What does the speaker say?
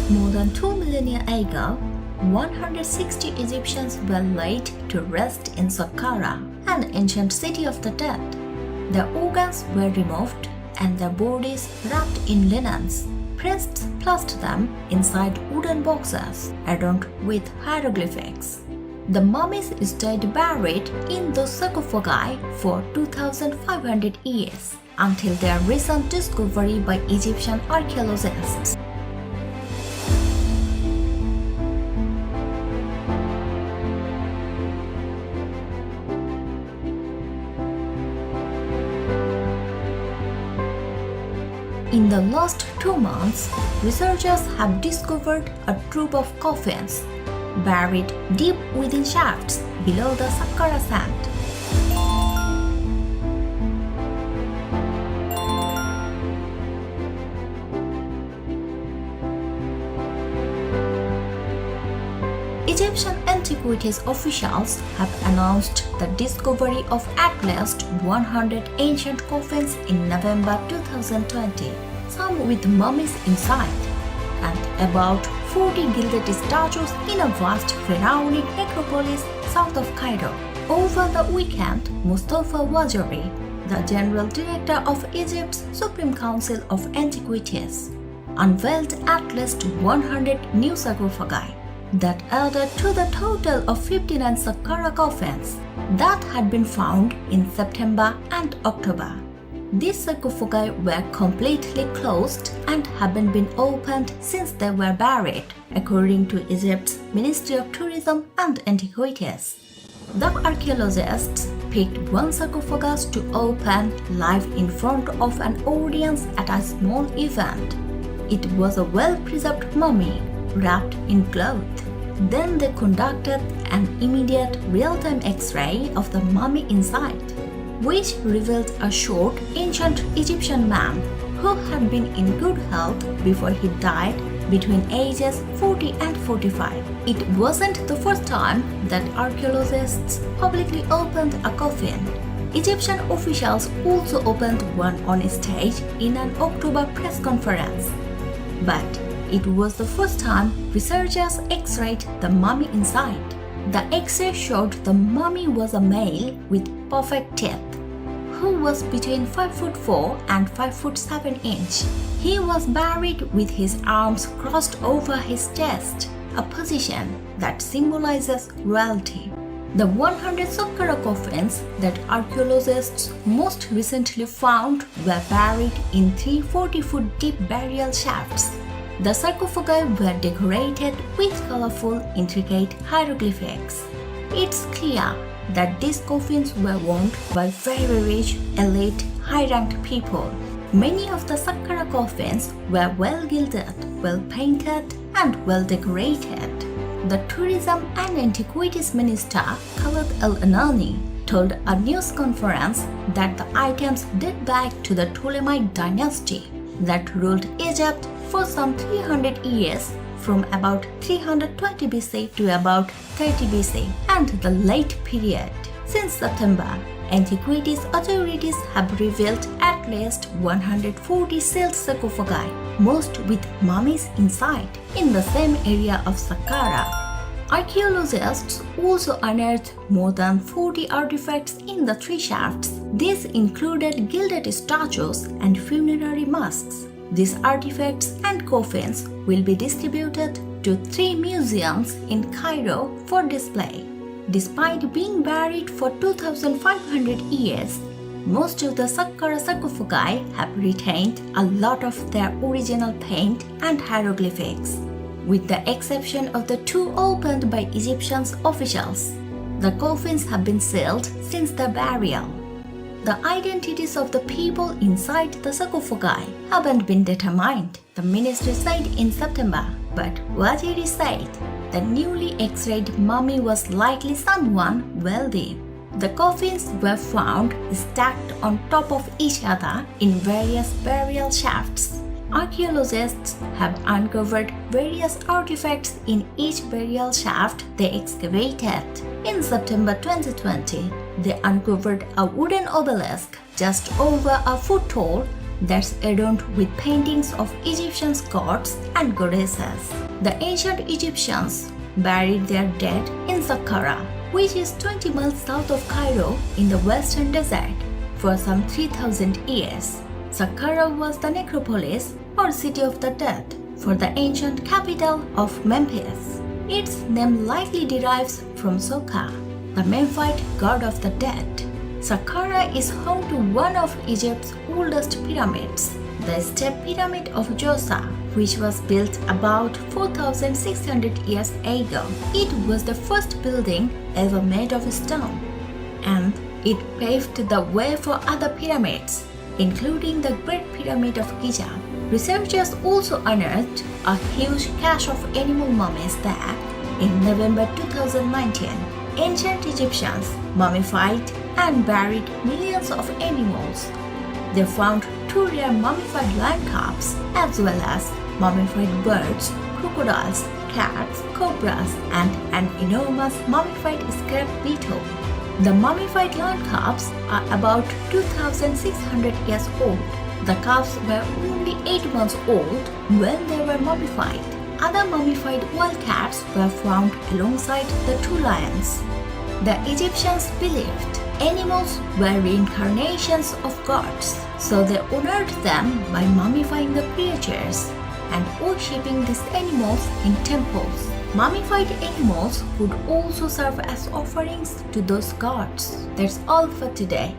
More than 2 millennia ago, 160 Egyptians were laid to rest in Saqqara, an ancient city of the dead. Their organs were removed and their bodies wrapped in linens. Priests placed them inside wooden boxes adorned with hieroglyphics. The mummies stayed buried in those sarcophagi for 2,500 years until their recent discovery by Egyptian archaeologists. In the last 2 months, researchers have discovered a troop of coffins buried deep within shafts below the Saqqara sand. Egyptian antiquities officials have announced the discovery of at least 100 ancient coffins in November 2020, some with mummies inside, and about 40 gilded statues in a vast pharaonic necropolis south of Cairo. Over the weekend, Mustafa Wajari, the General Director of Egypt's Supreme Council of Antiquities, unveiled at least 100 new sarcophagi that added to the total of 59 Saqqara coffins that had been found in September and October. These sarcophagi were completely closed and haven't been opened since they were buried, according to Egypt's Ministry of Tourism and Antiquities. The archaeologists picked one sarcophagus to open live in front of an audience at a small event. It was a well-preserved mummy wrapped in cloth. Then they conducted an immediate real-time X-ray of the mummy inside, which revealed a short, ancient Egyptian man who had been in good health before he died between ages 40 and 45. It wasn't the first time that archaeologists publicly opened a coffin. Egyptian officials also opened one on stage in an October press conference. But it was the first time researchers X-rayed the mummy inside. The X-ray showed the mummy was a male with perfect teeth, who was between 5'4" and 5'7". He was buried with his arms crossed over his chest, a position that symbolizes royalty. The 100 Saqqara coffins that archaeologists most recently found were buried in 3 40-foot deep burial shafts. The sarcophagi were decorated with colorful, intricate hieroglyphics. It's clear that these coffins were worn by very rich, elite, high-ranked people. Many of the Saqqara coffins were well gilded, well painted, and well decorated. The Tourism and Antiquities Minister Khaled El-Anani told a news conference that the items date back to the Ptolemaic dynasty that ruled Egypt for some 300 years, from about 320 BC to about 30 BC, and the late period. Since September, antiquities authorities have revealed at least 140 sealed sarcophagi, most with mummies inside, in the same area of Saqqara. Archaeologists also unearthed more than 40 artifacts in the 3 shafts. These included gilded statues and funerary masks. These artifacts and coffins will be distributed to 3 museums in Cairo for display. Despite being buried for 2,500 years, most of the Saqqara sarcophagi have retained a lot of their original paint and hieroglyphics, with the exception of the 2 opened by Egyptian officials. The coffins have been sealed since their burial. The identities of the people inside the sarcophagi haven't been determined, the ministry said in September, but Wajiri said the newly X-rayed mummy was likely someone wealthy. The coffins were found stacked on top of each other in various burial shafts. Archaeologists have uncovered various artifacts in each burial shaft they excavated. In September 2020, they uncovered a wooden obelisk just over a foot tall that's adorned with paintings of Egyptian gods and goddesses. The ancient Egyptians buried their dead in Saqqara, which is 20 miles south of Cairo in the western desert, for some 3000 years. Saqqara was the necropolis or city of the dead for the ancient capital of Memphis. Its name likely derives from Soka, the Memphite god of the dead. Saqqara is home to one of Egypt's oldest pyramids, the Step Pyramid of Djoser, which was built about 4,600 years ago. It was the first building ever made of stone, and it paved the way for other pyramids, including the Great Pyramid of Giza. Researchers also unearthed a huge cache of animal mummies there in November 2019. Ancient Egyptians mummified and buried millions of animals. They found 2 rare mummified lion cubs as well as mummified birds, crocodiles, cats, cobras, and an enormous mummified scarab beetle. The mummified lion cubs are about 2,600 years old. The cubs were only 8 months old when they were mummified. Other mummified wild cats were found alongside the 2 lions. The Egyptians believed animals were reincarnations of gods, so they honored them by mummifying the creatures and worshipping these animals in temples. Mummified animals would also serve as offerings to those gods. That's all for today.